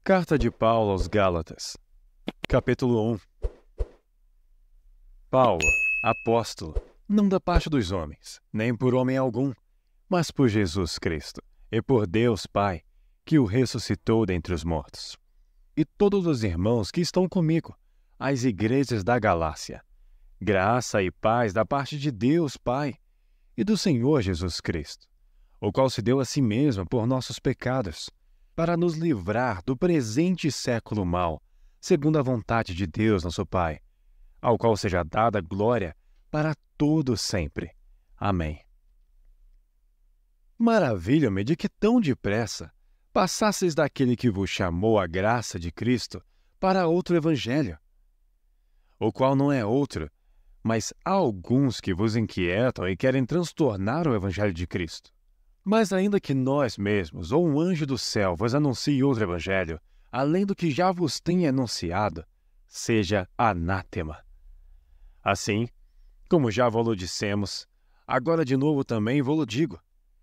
Carta de Paulo aos Gálatas, capítulo 1. Paulo, apóstolo, não da parte dos homens, nem por homem algum, mas por Jesus Cristo, e por Deus Pai, que o ressuscitou dentre os mortos. E todos os irmãos que estão comigo, as igrejas da Galácia. Graça e paz da parte de Deus Pai e do Senhor Jesus Cristo, o qual se deu a si mesmo por nossos pecados, para nos livrar do presente século mau, segundo a vontade de Deus nosso Pai, ao qual seja dada glória para todo sempre. Amém. Maravilho-me de que tão depressa passasseis daquele que vos chamou a graça de Cristo para outro evangelho, o qual não é outro, mas há alguns que vos inquietam e querem transtornar o evangelho de Cristo. Mas ainda que nós mesmos, ou um anjo do céu, vos anuncie outro evangelho, além do que já vos tenha anunciado, seja anátema. Assim, como já vos dissemos, agora de novo também vos digo,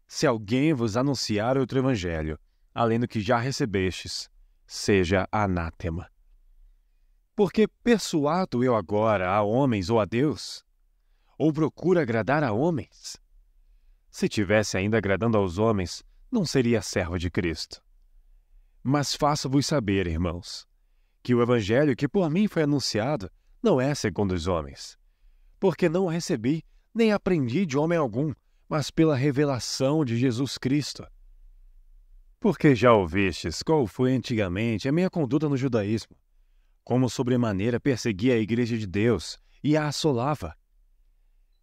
se alguém vos anunciar outro evangelho, além do que já recebestes, seja anátema. Porque persuado eu agora a homens ou a Deus? Ou procuro agradar a homens? Se tivesse ainda agradando aos homens, não seria servo de Cristo. Mas faço-vos saber, irmãos, que o evangelho que por mim foi anunciado não é segundo os homens, porque não o recebi, nem aprendi de homem algum, mas pela revelação de Jesus Cristo. Porque já ouvistes qual foi antigamente a minha conduta no judaísmo, como sobremaneira perseguia a igreja de Deus e a assolava.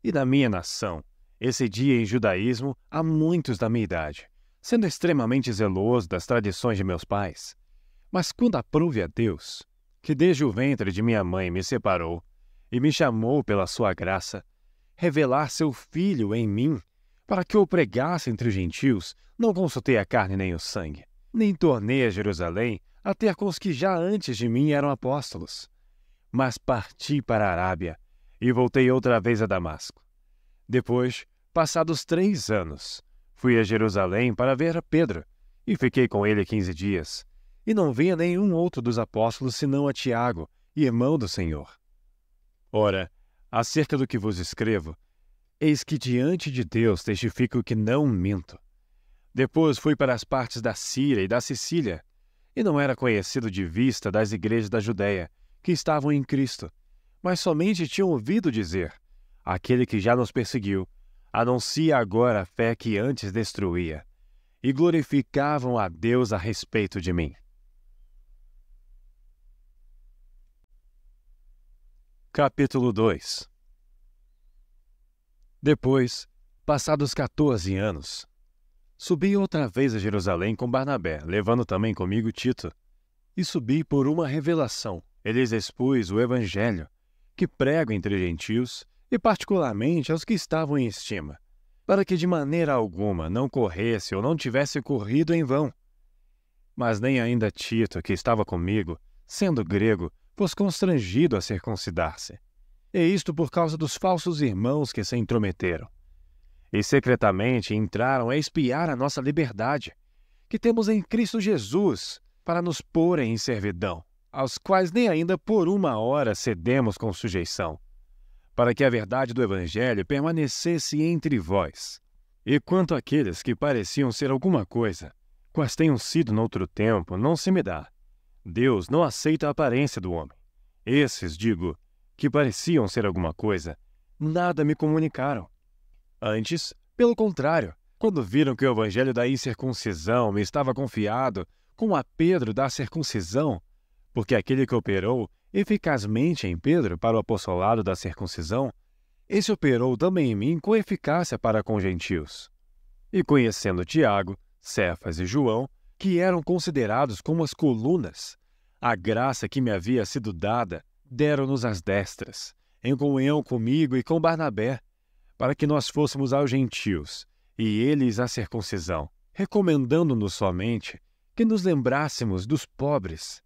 E da minha nação, excedia em judaísmo a muitos da minha idade, sendo extremamente zeloso das tradições de meus pais. Mas quando aprouve a Deus, que desde o ventre de minha mãe me separou e me chamou pela sua graça, revelar seu Filho em mim, para que eu pregasse entre os gentios, não consultei a carne nem o sangue, nem tornei a Jerusalém a ter com os que já antes de mim eram apóstolos. Mas parti para a Arábia e voltei outra vez a Damasco. Depois, passados 3 anos, fui a Jerusalém para ver a Pedro, e fiquei com ele 15 dias, e não vi a nenhum outro dos apóstolos senão a Tiago, irmão do Senhor. Ora, acerca do que vos escrevo, eis que diante de Deus testifico que não minto. Depois fui para as partes da Síria e da Sicília, e não era conhecido de vista das igrejas da Judéia, que estavam em Cristo, mas somente tinham ouvido dizer: aquele que já nos perseguiu, anuncia agora a fé que antes destruía, e glorificavam a Deus a respeito de mim. Capítulo 2. Depois, passados 14 anos, subi outra vez a Jerusalém com Barnabé, levando também comigo Tito, e subi por uma revelação, e lhes expus o evangelho, que prego entre gentios, e particularmente aos que estavam em estima, para que de maneira alguma não corresse ou não tivesse corrido em vão. Mas nem ainda Tito, que estava comigo, sendo grego, fosse constrangido a circuncidar-se. E isto por causa dos falsos irmãos que se intrometeram. E secretamente entraram a espiar a nossa liberdade, que temos em Cristo Jesus, para nos porem em servidão, aos quais nem ainda por uma hora cedemos com sujeição, para que a verdade do Evangelho permanecesse entre vós. E quanto àqueles que pareciam ser alguma coisa, quais tenham sido noutro tempo, não se me dá. Deus não aceita a aparência do homem. Esses, digo, que pareciam ser alguma coisa, nada me comunicaram. Antes, pelo contrário, quando viram que o Evangelho da incircuncisão me estava confiado, com a Pedro da circuncisão, porque aquele que operou eficazmente em Pedro para o apostolado da circuncisão, esse operou também em mim com eficácia para com gentios. E conhecendo Tiago, Cefas e João, que eram considerados como as colunas, a graça que me havia sido dada, deram-nos as destras, em comunhão comigo e com Barnabé, para que nós fôssemos aos gentios, e eles à circuncisão, recomendando-nos somente que nos lembrássemos dos pobres,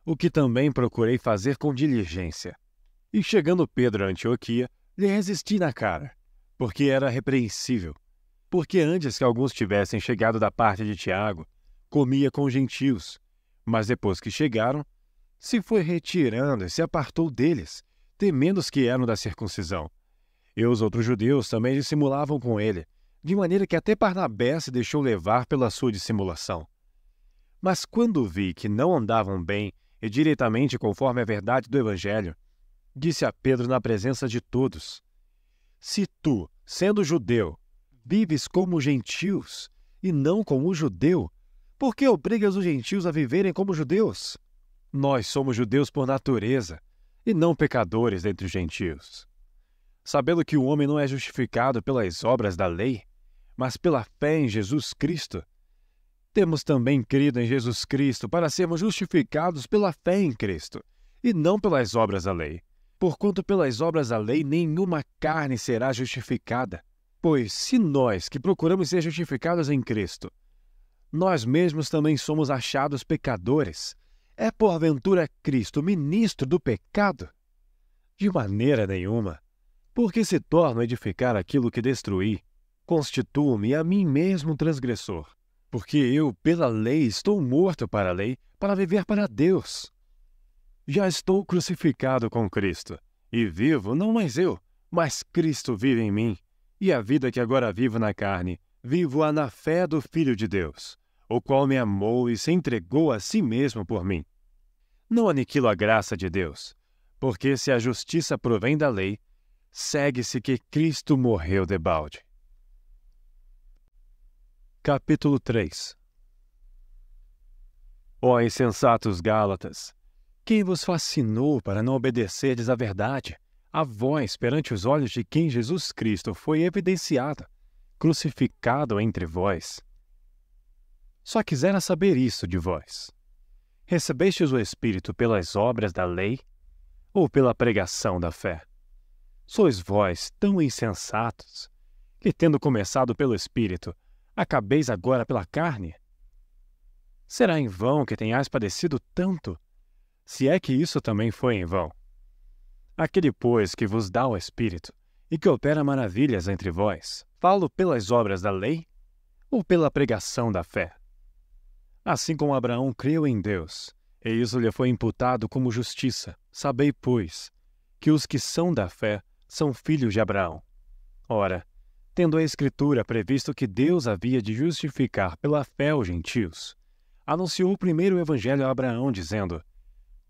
o que também procurei fazer com diligência. E chegando Pedro a Antioquia, lhe resisti na cara, porque era repreensível, porque antes que alguns tivessem chegado da parte de Tiago, comia com gentios, Mas depois que chegaram, se foi retirando e se apartou deles, temendo os que eram da circuncisão. E os outros judeus também dissimulavam com ele, de maneira que até Barnabé se deixou levar pela sua dissimulação. Mas quando vi que não andavam bem e diretamente conforme a verdade do Evangelho, disse a Pedro na presença de todos: Se tu, sendo judeu, vives como gentios e não como judeu, por que obrigas os gentios a viverem como judeus? Nós somos judeus por natureza e não pecadores entre os gentios. Sabendo que o homem não é justificado pelas obras da lei, mas pela fé em Jesus Cristo, temos também crido em Jesus Cristo para sermos justificados pela fé em Cristo, e não pelas obras da lei. Porquanto pelas obras da lei nenhuma carne será justificada. Pois se nós que procuramos ser justificados em Cristo, nós mesmos também somos achados pecadores, é porventura Cristo ministro do pecado? De maneira nenhuma, porque se torno a edificar aquilo que destruí, constituo-me a mim mesmo transgressor. Porque eu, pela lei, estou morto para a lei, para viver para Deus. Já estou crucificado com Cristo, e vivo não mais eu, mas Cristo vive em mim. E a vida que agora vivo na carne, vivo-a na fé do Filho de Deus, o qual me amou e se entregou a si mesmo por mim. Não aniquilo a graça de Deus, porque se a justiça provém da lei, segue-se que Cristo morreu debalde. Capítulo 3. Ó insensatos Gálatas, quem vos fascinou para não obedecerdes à verdade, a vós perante os olhos de quem Jesus Cristo foi evidenciado, crucificado entre vós? Só quisera saber isso de vós. Recebestes o Espírito pelas obras da lei ou pela pregação da fé? Sois vós tão insensatos que, tendo começado pelo Espírito, acabeis agora pela carne? Será em vão que tenhais padecido tanto, se é que isso também foi em vão? Aquele, pois, que vos dá o Espírito e que opera maravilhas entre vós, falo pelas obras da lei ou pela pregação da fé? Assim como Abraão creu em Deus, e isso lhe foi imputado como justiça, sabei, pois, que os que são da fé são filhos de Abraão. Ora, tendo a Escritura previsto que Deus havia de justificar pela fé os gentios, anunciou primeiro o Evangelho a Abraão, dizendo: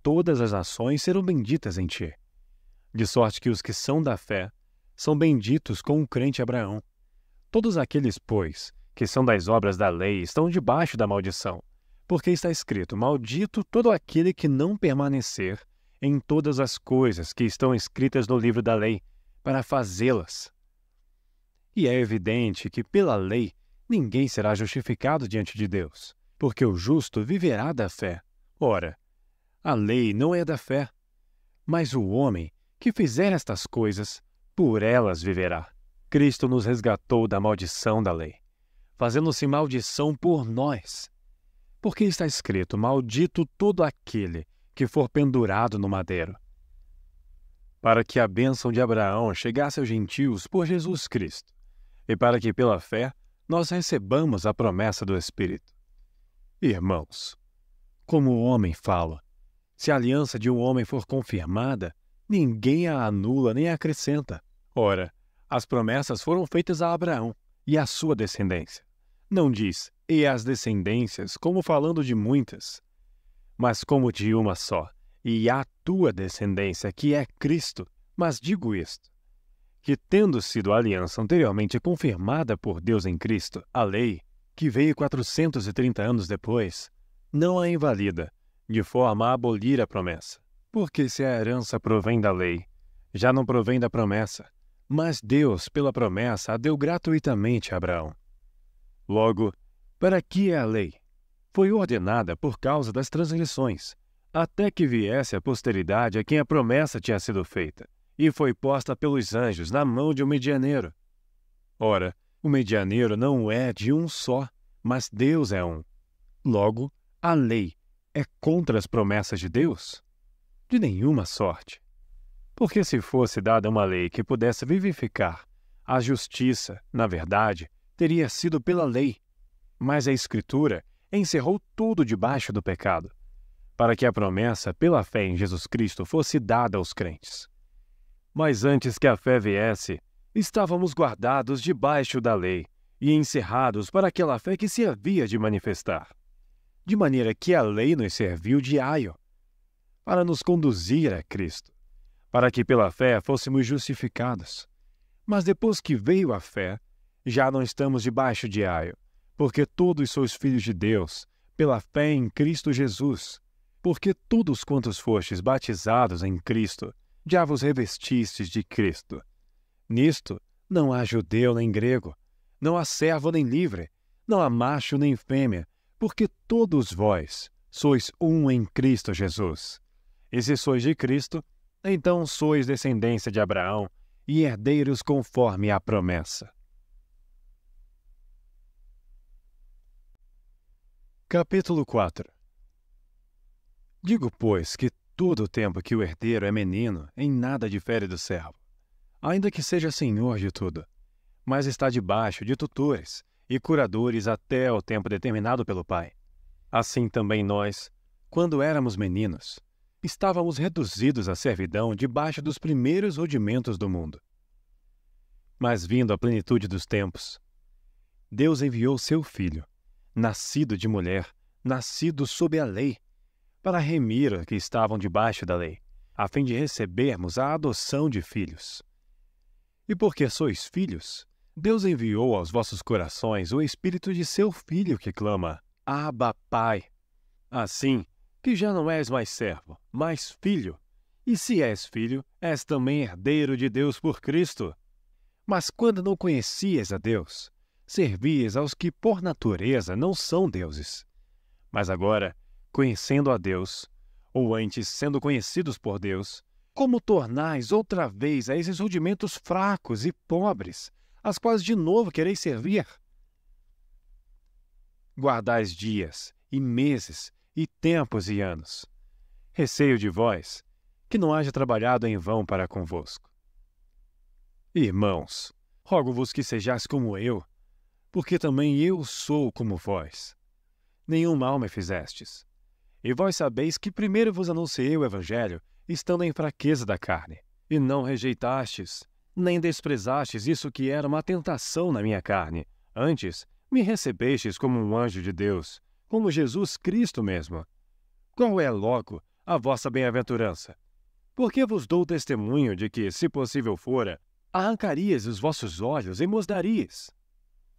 Todas as nações serão benditas em ti. De sorte que os que são da fé são benditos com o crente Abraão. Todos aqueles, pois, que são das obras da lei estão debaixo da maldição, porque está escrito: Maldito todo aquele que não permanecer em todas as coisas que estão escritas no livro da lei, para fazê-las. E é evidente que, pela lei, ninguém será justificado diante de Deus, porque o justo viverá da fé. Ora, a lei não é da fé, mas o homem que fizer estas coisas, por elas viverá. Cristo nos resgatou da maldição da lei, fazendo-se maldição por nós. Porque está escrito: Maldito todo aquele que for pendurado no madeiro. Para que a bênção de Abraão chegasse aos gentios por Jesus Cristo, e para que, pela fé, nós recebamos a promessa do Espírito. Irmãos, como o homem fala, se a aliança de um homem for confirmada, ninguém a anula nem a acrescenta. Ora, as promessas foram feitas a Abraão e à sua descendência. Não diz: e as descendências, como falando de muitas, mas como de uma só, e à tua descendência, que é Cristo. Mas digo isto, que tendo sido a aliança anteriormente confirmada por Deus em Cristo, a lei, que veio 430 anos depois, não a invalida, de forma a abolir a promessa. Porque se a herança provém da lei, já não provém da promessa, mas Deus, pela promessa, a deu gratuitamente a Abraão. Logo, para que é a lei? Foi ordenada por causa das transgressões, até que viesse a posteridade a quem a promessa tinha sido feita, e foi posta pelos anjos na mão de um medianeiro. Ora, o medianeiro não é de um só, mas Deus é um. Logo, a lei é contra as promessas de Deus? De nenhuma sorte. Porque se fosse dada uma lei que pudesse vivificar, a justiça, na verdade, teria sido pela lei. Mas a Escritura encerrou tudo debaixo do pecado, para que a promessa pela fé em Jesus Cristo fosse dada aos crentes. Mas antes que a fé viesse, estávamos guardados debaixo da lei e encerrados para aquela fé que se havia de manifestar. De maneira que a lei nos serviu de aio, para nos conduzir a Cristo, para que pela fé fôssemos justificados. Mas depois que veio a fé, já não estamos debaixo de aio, porque todos sois filhos de Deus, pela fé em Cristo Jesus. Porque todos quantos fostes batizados em Cristo, já vos revestistes de Cristo. Nisto não há judeu nem grego, não há servo nem livre, não há macho nem fêmea, porque todos vós sois um em Cristo Jesus. E se sois de Cristo, então sois descendência de Abraão e herdeiros conforme a promessa. Capítulo 4. Digo, pois, que todo o tempo que o herdeiro é menino, em nada difere do servo, ainda que seja senhor de tudo, mas está debaixo de tutores e curadores até o tempo determinado pelo Pai. Assim também nós, quando éramos meninos, estávamos reduzidos à servidão debaixo dos primeiros rudimentos do mundo. Mas vindo a plenitude dos tempos, Deus enviou seu Filho, nascido de mulher, nascido sob a lei, para remir os que estavam debaixo da lei, a fim de recebermos a adoção de filhos. E porque sois filhos, Deus enviou aos vossos corações o Espírito de seu Filho que clama, Abba, Pai. Assim que já não és mais servo, mas filho. E se és filho, és também herdeiro de Deus por Cristo. Mas quando não conhecias a Deus, servias aos que por natureza não são deuses. Mas agora, conhecendo a Deus, ou antes sendo conhecidos por Deus, como tornais outra vez a esses rudimentos fracos e pobres, as quais de novo quereis servir? Guardais dias, e meses, e tempos e anos. Receio de vós, que não haja trabalhado em vão para convosco. Irmãos, rogo-vos que sejais como eu, porque também eu sou como vós. Nenhum mal me fizestes. E vós sabeis que primeiro vos anunciei o Evangelho, estando em fraqueza da carne, e não rejeitastes, nem desprezastes isso que era uma tentação na minha carne. Antes, me recebestes como um anjo de Deus, como Jesus Cristo mesmo. Qual é, logo, a vossa bem-aventurança? Porque vos dou testemunho de que, se possível fora, arrancarias os vossos olhos e mos darias.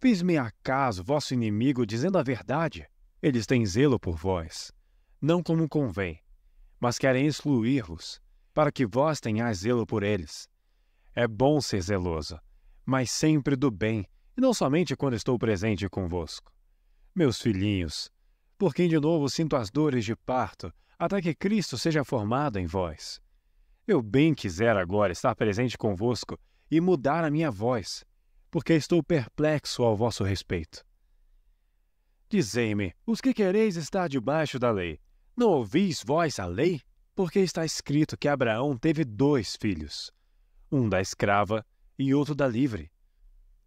Fiz-me acaso vosso inimigo dizendo a verdade? Eles têm zelo por vós, não como convém, mas querem excluir-vos, para que vós tenhais zelo por eles. É bom ser zeloso, mas sempre do bem, e não somente quando estou presente convosco. Meus filhinhos, por quem de novo sinto as dores de parto, até que Cristo seja formado em vós. Eu bem quisera agora estar presente convosco e mudar a minha voz, porque estou perplexo ao vosso respeito. Dizei-me, os que quereis estar debaixo da lei, não ouvis vós a lei? Porque está escrito que Abraão teve 2 filhos, um da escrava e outro da livre.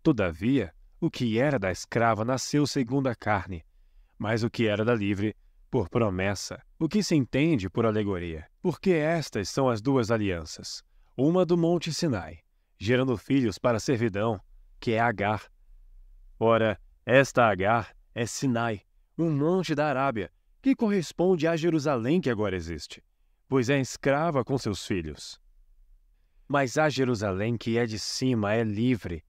Todavia, o que era da escrava nasceu segundo a carne, mas o que era da livre, por promessa, o que se entende por alegoria. Porque estas são as 2 alianças, uma do monte Sinai, gerando filhos para a servidão, que é Agar. Ora, esta Agar é Sinai, um monte da Arábia, que corresponde à Jerusalém que agora existe, pois é escrava com seus filhos. Mas a Jerusalém que é de cima é livre,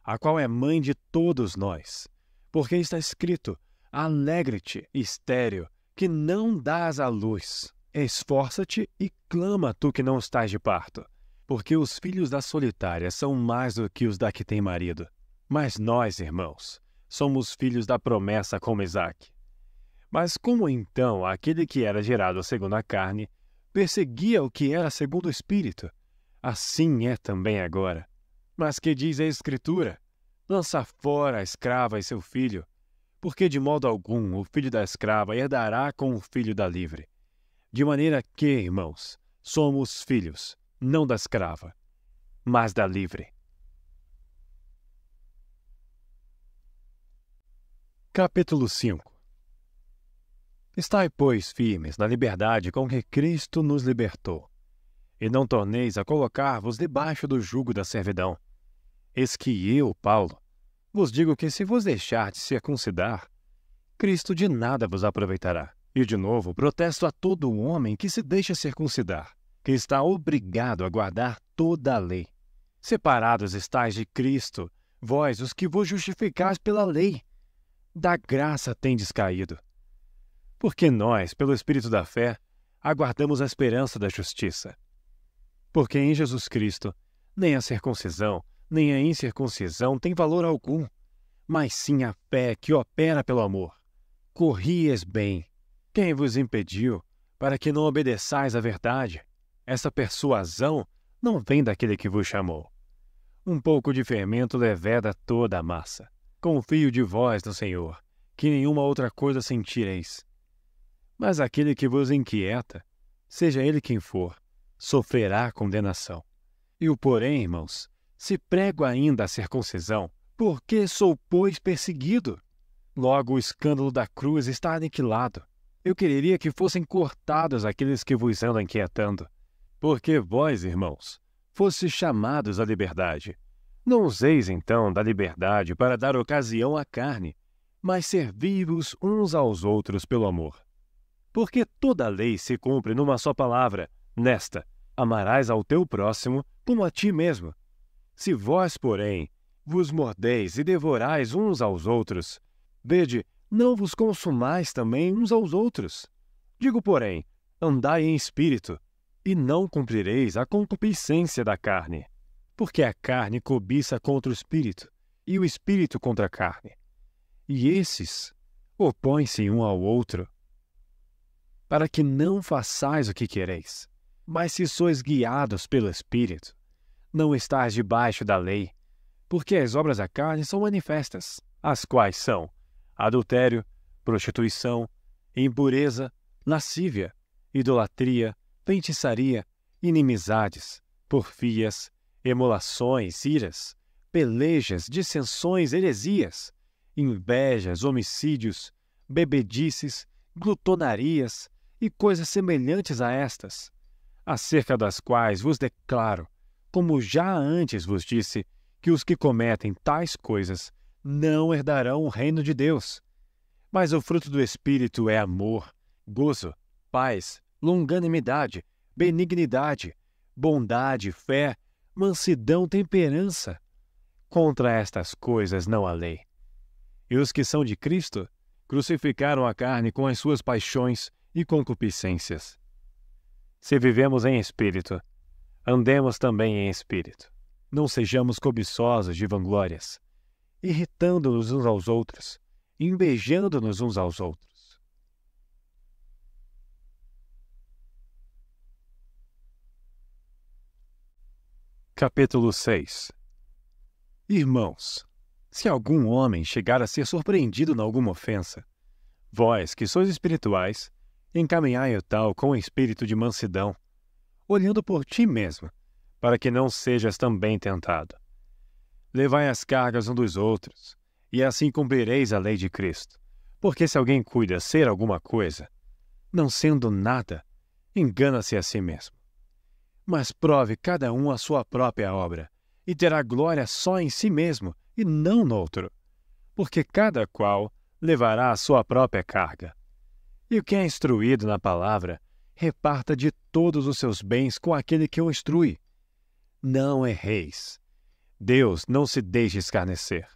a qual é mãe de todos nós, porque está escrito, alegre-te, estéril, que não dás à luz. Esforça-te e clama tu que não estás de parto, porque os filhos da solitária são mais do que os da que tem marido. Mas nós, irmãos, somos filhos da promessa como Isaque. Mas como então aquele que era gerado segundo a carne perseguia o que era segundo o Espírito, assim é também agora. Mas que diz a Escritura? Lança fora a escrava e seu filho, porque de modo algum o filho da escrava herdará com o filho da livre. De maneira que, irmãos, somos filhos, não da escrava, mas da livre. Capítulo 5. Estai, pois, firmes na liberdade com que Cristo nos libertou, e não torneis a colocar-vos debaixo do jugo da servidão. Eis que eu, Paulo, vos digo que se vos deixardes circuncidar, Cristo de nada vos aproveitará. E de novo protesto a todo homem que se deixa circuncidar, que está obrigado a guardar toda a lei. Separados estáis de Cristo, vós os que vos justificais pela lei. Da graça tendes caído. Porque nós, pelo Espírito da fé, aguardamos a esperança da justiça. Porque em Jesus Cristo, nem a circuncisão, nem a incircuncisão tem valor algum, mas sim a fé que opera pelo amor. Corries bem. Quem vos impediu para que não obedeçais à verdade? Essa persuasão não vem daquele que vos chamou. Um pouco de fermento leveda toda a massa. Confio de vós no Senhor, que nenhuma outra coisa sentireis. Mas aquele que vos inquieta, seja ele quem for, sofrerá condenação. E o porém, irmãos, se prego ainda a circuncisão, por que sou, pois, perseguido? Logo o escândalo da cruz está aniquilado. Eu quereria que fossem cortados aqueles que vos andam inquietando. Porque vós, irmãos, fostes chamados à liberdade. Não useis, então, da liberdade para dar ocasião à carne, mas servi-vos uns aos outros pelo amor. Porque toda a lei se cumpre numa só palavra, nesta: amarás ao teu próximo como a ti mesmo. Se vós, porém, vos mordeis e devorais uns aos outros, vede, não vos consumais também uns aos outros. Digo, porém, andai em espírito, e não cumprireis a concupiscência da carne. Porque a carne cobiça contra o espírito, e o espírito contra a carne. E esses opõem-se um ao outro, para que não façais o que quereis. Mas se sois guiados pelo Espírito, não estáis debaixo da lei, porque as obras da carne são manifestas, as quais são adultério, prostituição, impureza, lascívia, idolatria, feitiçaria, inimizades, porfias, emulações, iras, pelejas, dissensões, heresias, invejas, homicídios, bebedices, glutonarias e coisas semelhantes a estas, acerca das quais vos declaro, como já antes vos disse, que os que cometem tais coisas não herdarão o reino de Deus. Mas o fruto do Espírito é amor, gozo, paz, longanimidade, benignidade, bondade, fé, mansidão, temperança. Contra estas coisas não há lei. E os que são de Cristo crucificaram a carne com as suas paixões e concupiscências. Se vivemos em espírito, andemos também em espírito. Não sejamos cobiçosos de vanglórias, irritando-nos uns aos outros, invejando-nos uns aos outros. Capítulo 6. Irmãos, se algum homem chegar a ser surpreendido em alguma ofensa, vós, que sois espirituais, encaminhai o tal com espírito de mansidão, olhando por ti mesmo, para que não sejas também tentado. Levai as cargas um dos outros, e assim cumprireis a lei de Cristo. Porque se alguém cuida ser alguma coisa, não sendo nada, engana-se a si mesmo. Mas prove cada um a sua própria obra, e terá glória só em si mesmo, e não no outro. Porque cada qual levará a sua própria carga. E o que é instruído na palavra, reparta de todos os seus bens com aquele que o instrui. Não erreis. Deus não se deixe escarnecer.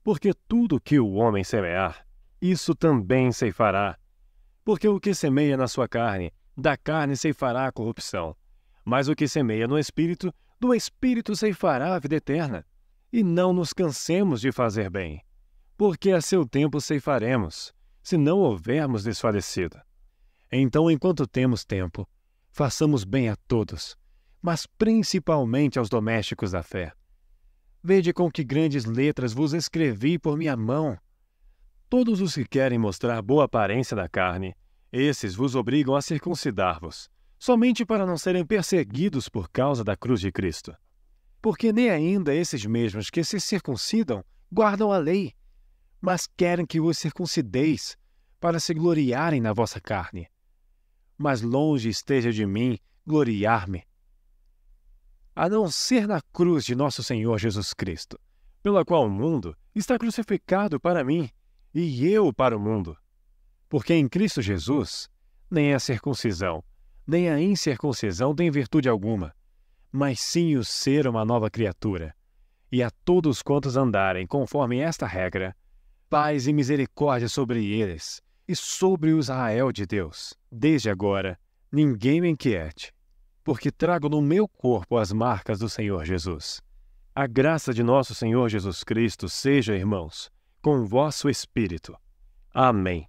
Porque tudo que o homem semear, isso também ceifará. Porque o que semeia na sua carne, da carne ceifará a corrupção. Mas o que semeia no Espírito, do Espírito ceifará a vida eterna. E não nos cansemos de fazer bem, porque a seu tempo ceifaremos, se não houvermos desfalecido. Então, enquanto temos tempo, façamos bem a todos, mas principalmente aos domésticos da fé. Vede com que grandes letras vos escrevi por minha mão. Todos os que querem mostrar boa aparência da carne, esses vos obrigam a circuncidar-vos, somente para não serem perseguidos por causa da cruz de Cristo. Porque nem ainda esses mesmos que se circuncidam guardam a lei, mas querem que vos circuncideis, para se gloriarem na vossa carne. Mas longe esteja de mim gloriar-me, a não ser na cruz de nosso Senhor Jesus Cristo, pela qual o mundo está crucificado para mim, e eu para o mundo. Porque em Cristo Jesus, nem a circuncisão, nem a incircuncisão tem virtude alguma, mas sim o ser uma nova criatura. E a todos quantos andarem conforme esta regra, paz e misericórdia sobre eles e sobre o Israel de Deus. Desde agora, ninguém me inquiete, porque trago no meu corpo as marcas do Senhor Jesus. A graça de nosso Senhor Jesus Cristo seja, irmãos, com o vosso espírito. Amém.